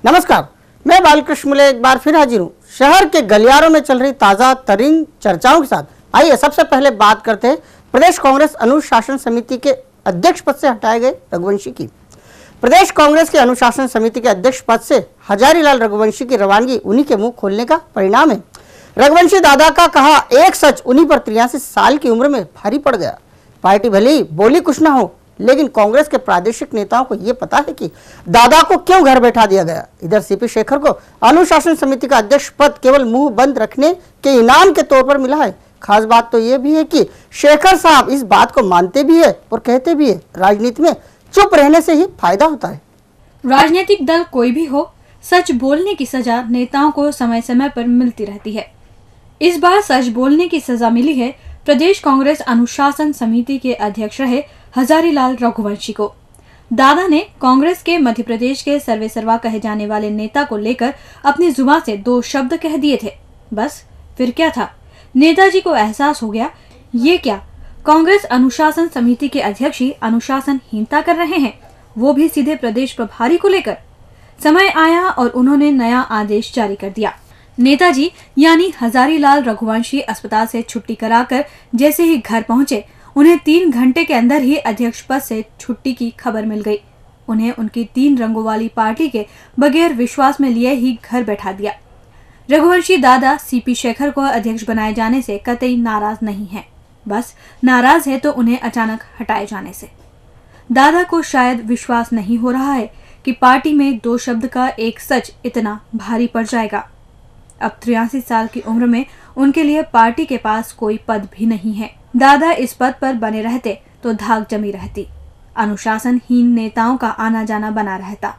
नमस्कार, मैं बालकृष्ण मुले एक बार फिर हाजिर हूँ शहर के गलियारों में चल रही ताजा तरीन चर्चाओं के साथ। आइए सबसे पहले बात करते हैं प्रदेश कांग्रेस अनुशासन समिति के अध्यक्ष पद से हटाए गए रघुवंशी की। प्रदेश कांग्रेस के अनुशासन समिति के अध्यक्ष पद से हजारीलाल रघुवंशी की रवानगी उन्हीं के मुंह खोलने का परिणाम है। रघुवंशी दादा का कहा एक सच उन्हीं पर 83 साल की उम्र में भारी पड़ गया। पार्टी भले ही बोली कुछ ना हो, लेकिन कांग्रेस के प्रादेशिक नेताओं को यह पता है कि दादा को क्यों घर बैठा दिया गया। इधर सीपी शेखर को अनुशासन समिति का अध्यक्ष पद केवल मुंह बंद रखने के इनाम के तौर पर मिला है। खास बात तो यह भी है कि शेखर साहब इस बात को मानते भी है और कहते भी है, राजनीति में चुप रहने से ही फायदा होता है। राजनीतिक दल कोई भी हो, सच बोलने की सजा नेताओं को समय समय पर मिलती रहती है। इस बार सच बोलने की सजा मिली है प्रदेश कांग्रेस अनुशासन समिति के अध्यक्ष रहे हजारीलाल रघुवंशी को। दादा ने कांग्रेस के मध्य प्रदेश के सर्वेसर्वा कहे जाने वाले नेता को लेकर अपनी जुबान से 2 शब्द कह दिए थे। बस फिर क्या था, नेताजी को एहसास हो गया ये क्या कांग्रेस अनुशासन समिति के अध्यक्ष ही अनुशासनहीनता कर रहे हैं, वो भी सीधे प्रदेश प्रभारी को लेकर। समय आया और उन्होंने नया आदेश जारी कर दिया। नेताजी यानी हजारीलाल रघुवंशी अस्पताल से छुट्टी कराकर जैसे ही घर पहुंचे, उन्हें 3 घंटे के अंदर ही अध्यक्ष पद से छुट्टी की खबर मिल गई। उन्हें उनकी 3 रंगों वाली पार्टी के बगैर विश्वास में लिए ही घर बैठा दिया। रघुवंशी दादा सीपी शेखर को अध्यक्ष बनाए जाने से कतई नाराज नहीं है, बस नाराज है तो उन्हें अचानक हटाए जाने से। दादा को शायद विश्वास नहीं हो रहा है कि पार्टी में 2 शब्द का एक सच इतना भारी पड़ जाएगा। अब 83 साल की उम्र में उनके लिए पार्टी के पास कोई पद भी नहीं है। दादा इस पद पर बने रहते तो धाक जमी रहती, अनुशासनहीन नेताओं का आना जाना बना रहता।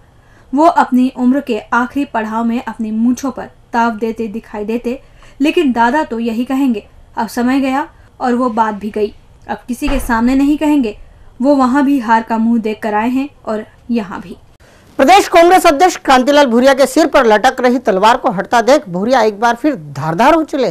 वो अपनी उम्र के आखिरी पड़ाव में अपनी मूंछों पर ताव देते दिखाई देते, लेकिन दादा तो यही कहेंगे अब समय गया और वो बात भी गई, अब किसी के सामने नहीं कहेंगे। वो वहां भी हार का मुंह देख कर आए हैं और यहाँ भी। प्रदेश कांग्रेस अध्यक्ष कांतिलाल भूरिया के सिर पर लटक रही तलवार को हटता देख भूरिया एक बार फिर धारदार हो चले।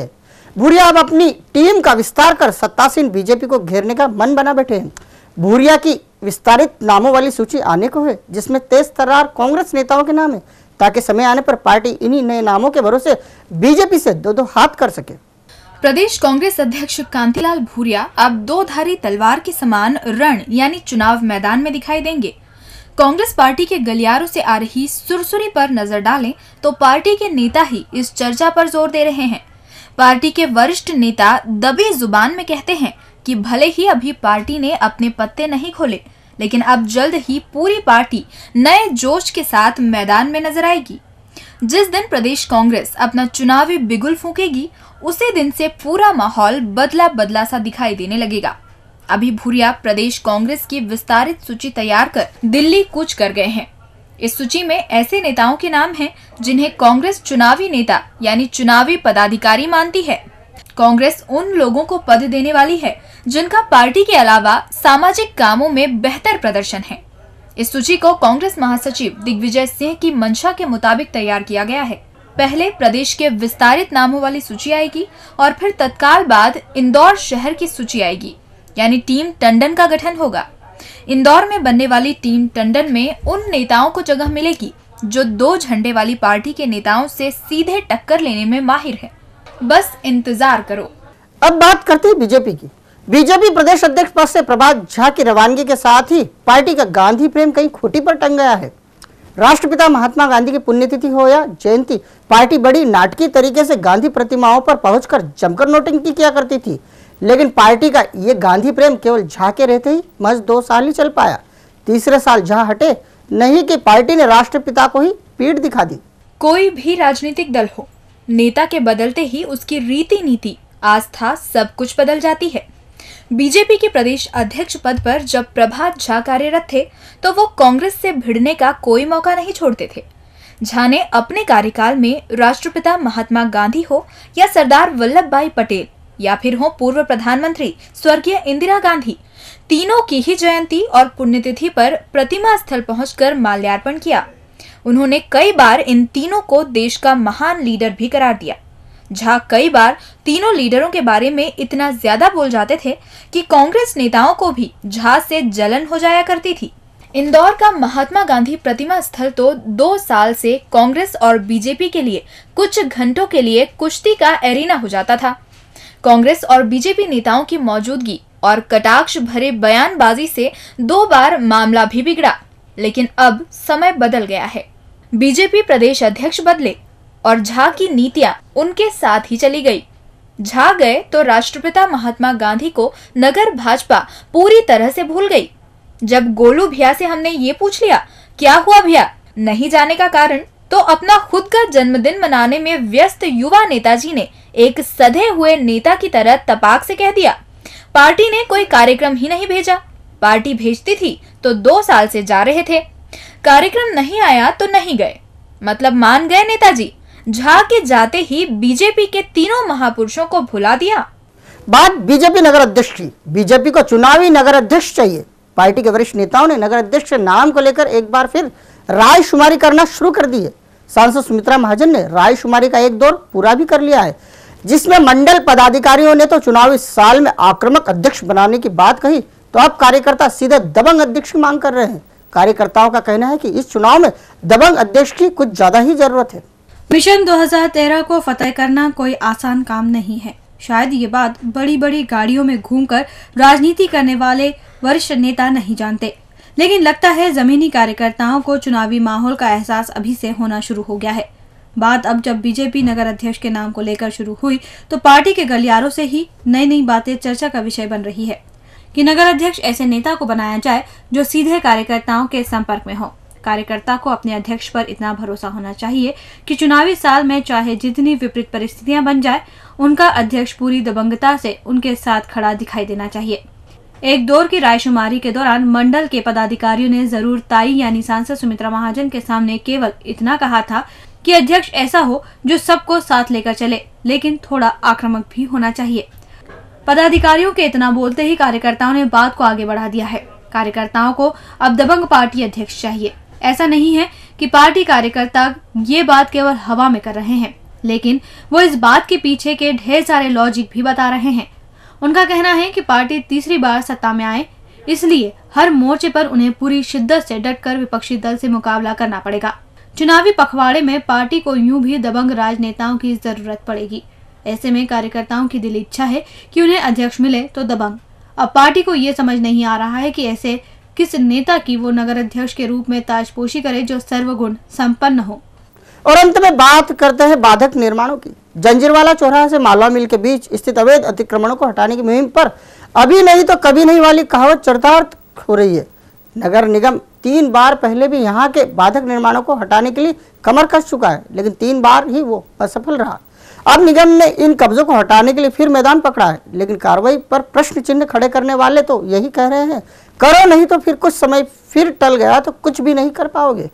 भूरिया अब अपनी टीम का विस्तार कर सत्तासीन बीजेपी को घेरने का मन बना बैठे हैं। भूरिया की विस्तारित नामों वाली सूची आने को है, जिसमें तेज तर्रार कांग्रेस नेताओं के नाम है, ताकि समय आने पर पार्टी इन्हीं नए नामों के भरोसे बीजेपी से 2-2 हाथ कर सके। प्रदेश कांग्रेस अध्यक्ष कांतिलाल भूरिया अब 2 धारी तलवार के समान रण यानी चुनाव मैदान में दिखाई देंगे। कांग्रेस पार्टी के गलियारों से आ रही सुरसुरी पर नजर डालें तो पार्टी के नेता ही इस चर्चा पर जोर दे रहे हैं। पार्टी के वरिष्ठ नेता दबी जुबान में कहते हैं कि भले ही अभी पार्टी ने अपने पत्ते नहीं खोले, लेकिन अब जल्द ही पूरी पार्टी नए जोश के साथ मैदान में नजर आएगी। जिस दिन प्रदेश कांग्रेस अपना चुनावी बिगुल फूंकेगी, उसी दिन से पूरा माहौल बदला बदला सा दिखाई देने लगेगा। अभी भूरिया प्रदेश कांग्रेस की विस्तारित सूची तैयार कर दिल्ली कूच कर गए हैं। इस सूची में ऐसे नेताओं के नाम हैं जिन्हें कांग्रेस चुनावी नेता यानी चुनावी पदाधिकारी मानती है। कांग्रेस उन लोगों को पद देने वाली है जिनका पार्टी के अलावा सामाजिक कामों में बेहतर प्रदर्शन है। इस सूची को कांग्रेस महासचिव दिग्विजय सिंह की मंशा के मुताबिक तैयार किया गया है। पहले प्रदेश के विस्तारित नामों वाली सूची आएगी और फिर तत्काल बाद इंदौर शहर की सूची आएगी, यानी टीम टंडन का गठन होगा। इंदौर में बनने वाली टीम टंडन में उन नेताओं को जगह मिलेगी जो 2 झंडे वाली पार्टी के नेताओं से सीधे टक्कर लेने में माहिर है। बस इंतजार करो। अब बात करते हैं बीजेपी की। बीजेपी प्रदेश अध्यक्ष पद से प्रभात झा की रवानगी के साथ ही पार्टी का गांधी प्रेम कहीं खूंटी पर टंग गया है। राष्ट्रपिता महात्मा गांधी की पुण्यतिथि हो या जयंती, पार्टी बड़ी नाटकीय तरीके से गांधी प्रतिमाओं पर पहुंचकर जमकर नोटिंग किया करती थी, लेकिन पार्टी का ये गांधी प्रेम केवल झा के रहते ही महज 2 साल ही चल पाया। तीसरे साल झा हटे, नहीं कि पार्टी ने राष्ट्रपिता को ही पीठ दिखा दी। कोई भी राजनीतिक दल हो, नेता के बदलते ही उसकी रीति नीति, आस्था सब कुछ बदल जाती है। बीजेपी के प्रदेश अध्यक्ष पद पर जब प्रभात झा कार्यरत थे तो वो कांग्रेस से भिड़ने का कोई मौका नहीं छोड़ते थे। झा ने अपने कार्यकाल में राष्ट्रपिता महात्मा गांधी हो या सरदार वल्लभ भाई पटेल या फिर हो पूर्व प्रधानमंत्री स्वर्गीय इंदिरा गांधी, तीनों की ही जयंती और पुण्यतिथि पर प्रतिमा स्थल पहुंचकर माल्यार्पण किया। उन्होंने कई बार इन तीनों को देश का महान लीडर भी करार दिया। झा कई बार तीनों लीडरों के बारे में इतना ज्यादा बोल जाते थे कि कांग्रेस नेताओं को भी झा से जलन हो जाया करती थी। इंदौर का महात्मा गांधी प्रतिमा स्थल तो 2 साल से कांग्रेस और बीजेपी के लिए कुछ घंटों के लिए कुश्ती का एरिना हो जाता था। कांग्रेस और बीजेपी नेताओं की मौजूदगी और कटाक्ष भरे बयानबाजी से 2 बार मामला भी बिगड़ा, लेकिन अब समय बदल गया है। बीजेपी प्रदेश अध्यक्ष बदले और झा की नीतियां उनके साथ ही चली गई। झा गए तो राष्ट्रपिता महात्मा गांधी को नगर भाजपा पूरी तरह से भूल गई। जब गोलू भैया से हमने ये पूछ लिया क्या हुआ भैया नहीं जाने का कारण, तो अपना खुद का जन्मदिन मनाने में व्यस्त युवा नेताजी ने एक सधे हुए नेता की तरह तपाक से कह दिया, पार्टी ने कोई कार्यक्रम ही नहीं भेजा। पार्टी भेजती थी तो 2 साल से जा रहे थे, कार्यक्रम नहीं आया तो नहीं गए। मतलब मान गए नेताजी। झा के जाते ही बीजेपी के तीनों महापुरुषों को भुला दिया। बात बीजेपी नगर अध्यक्ष की। बीजेपी को चुनावी नगर अध्यक्ष चाहिए। पार्टी के वरिष्ठ नेताओं ने नगर अध्यक्ष के नाम को लेकर एक बार फिर रायशुमारी करना शुरू कर दी है। सांसद सुमित्रा महाजन ने रायशुमारी का एक दौर पूरा भी कर लिया है, जिसमें मंडल पदाधिकारियों ने तो चुनावी साल में आक्रामक अध्यक्ष बनाने की बात कही, तो अब कार्यकर्ता सीधे दबंग अध्यक्ष की मांग कर रहे हैं। कार्यकर्ताओं का कहना है कि इस चुनाव में दबंग अध्यक्ष की कुछ ज्यादा ही जरूरत है। मिशन 2013 को फतेह करना कोई आसान काम नहीं है। शायद ये बात बड़ी बड़ी गाड़ियों में घूमकर राजनीति करने वाले वरिष्ठ नेता नहीं जानते, लेकिन लगता है जमीनी कार्यकर्ताओं को चुनावी माहौल का एहसास अभी से होना शुरू हो गया है। बात अब जब बीजेपी नगर अध्यक्ष के नाम को लेकर शुरू हुई तो पार्टी के गलियारों से ही नई नई बातें चर्चा का विषय बन रही है कि नगर अध्यक्ष ऐसे नेता को बनाया जाए जो सीधे कार्यकर्ताओं के संपर्क में हो। कार्यकर्ता को अपने अध्यक्ष पर इतना भरोसा होना चाहिए कि चुनावी साल में चाहे जितनी विपरीत परिस्थितियां बन जाए, उनका अध्यक्ष पूरी दबंगता से उनके साथ खड़ा दिखाई देना चाहिए। एक दौर की रायशुमारी के दौरान मंडल के पदाधिकारियों ने जरूर ताई यानी सांसद सुमित्रा महाजन के सामने केवल इतना कहा था कि अध्यक्ष ऐसा हो जो सबको साथ लेकर चले, लेकिन थोड़ा आक्रामक भी होना चाहिए। पदाधिकारियों के इतना बोलते ही कार्यकर्ताओं ने बात को आगे बढ़ा दिया है। कार्यकर्ताओं को अब दबंग पार्टी अध्यक्ष चाहिए। ऐसा नहीं है कि पार्टी कार्यकर्ता ये बात केवल हवा में कर रहे हैं, लेकिन वो इस बात के पीछे के ढेर सारे लॉजिक भी बता रहे हैं। उनका कहना है कि पार्टी तीसरी बार सत्ता में आए, इसलिए हर मोर्चे पर उन्हें पूरी शिद्दत से डटकर विपक्षी दल से मुकाबला करना पड़ेगा। चुनावी पखवाड़े में पार्टी को यूं भी दबंग राजनेताओं की जरूरत पड़ेगी। ऐसे में कार्यकर्ताओं की दिली इच्छा है कि उन्हें अध्यक्ष मिले तो दबंग। अब पार्टी को ये समझ नहीं आ रहा है कि ऐसे किस नेता की वो नगर अध्यक्ष के रूप में ताजपोशी करे जो सर्वगुण संपन्न हो। और अंत में बात करते हैं बाधक निर्माणों की। जंजीरवाला चौराहा से मालवा मिल के बीच स्थित अवैध अतिक्रमणों को हटाने की मुहिम पर अभी नहीं तो कभी नहीं वाली कहावत चरितार्थ हो रही है। नगर निगम 3 बार पहले भी यहाँ के बाधक निर्माणों को हटाने के लिए कमर कस चुका है, लेकिन 3 बार ही वो असफल रहा। अब निगम ने इन कब्जों को हटाने के लिए फिर मैदान पकड़ा है, लेकिन कार्रवाई पर प्रश्न चिन्ह खड़े करने वाले तो यही कह रहे हैं, करो नहीं तो फिर कुछ समय फिर टल गया तो कुछ भी नहीं कर पाओगे।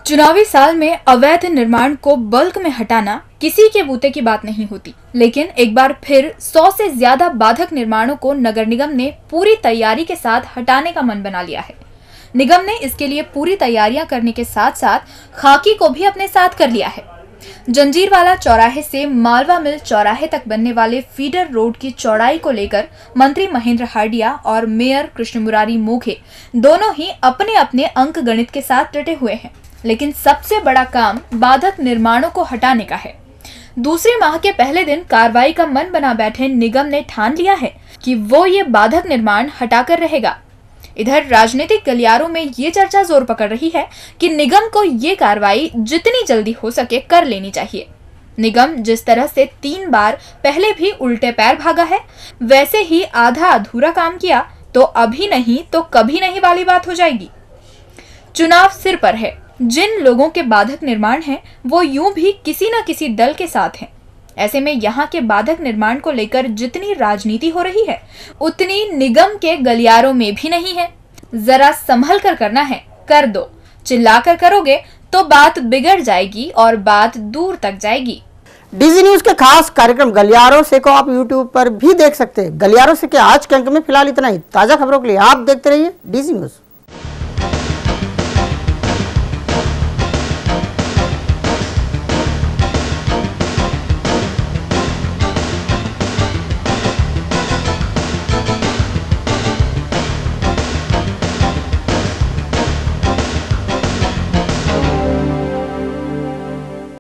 चुनावी साल में अवैध निर्माण को बल्क में हटाना किसी के बूते की बात नहीं होती, लेकिन एक बार फिर 100 से ज्यादा बाधक निर्माणों को नगर निगम ने पूरी तैयारी के साथ हटाने का मन बना लिया है। निगम ने इसके लिए पूरी तैयारियां करने के साथ साथ खाकी को भी अपने साथ कर लिया है। जंजीरवाला चौराहे से मालवा मिल चौराहे तक बनने वाले फीडर रोड की चौड़ाई को लेकर मंत्री महेंद्र हार्डिया और मेयर कृष्ण मुरारी मोघे दोनों ही अपने अपने अंक गणित के साथ डटे हुए हैं, लेकिन सबसे बड़ा काम बाधक निर्माणों को हटाने का है। दूसरे माह के पहले दिन कार्रवाई का मन बना बैठे निगम ने ठान लिया है कि वो ये बाधक निर्माण हटाकर रहेगा। इधर राजनीतिक गलियारों में ये चर्चा जोर पकड़ रही है कि निगम को ये कार्रवाई जितनी जल्दी हो सके कर लेनी चाहिए। निगम जिस तरह से 3 बार पहले भी उल्टे पैर भागा है, वैसे ही आधा अधूरा काम किया तो अभी नहीं तो कभी नहीं वाली बात हो जाएगी। चुनाव सिर पर है। जिन लोगों के बाधक निर्माण हैं, वो यूं भी किसी न किसी दल के साथ हैं। ऐसे में यहाँ के बाधक निर्माण को लेकर जितनी राजनीति हो रही है, उतनी निगम के गलियारों में भी नहीं है। जरा संभल कर करना है, कर दो। चिल्लाकर करोगे तो बात बिगड़ जाएगी और बात दूर तक जाएगी। डीजी न्यूज के खास कार्यक्रम गलियारों से को आप यूट्यूब पर भी देख सकते हैं। गलियारों से के आज के अंक में फिलहाल इतना ही। ताजा खबरों के लिए आप देखते रहिए डीजी न्यूज।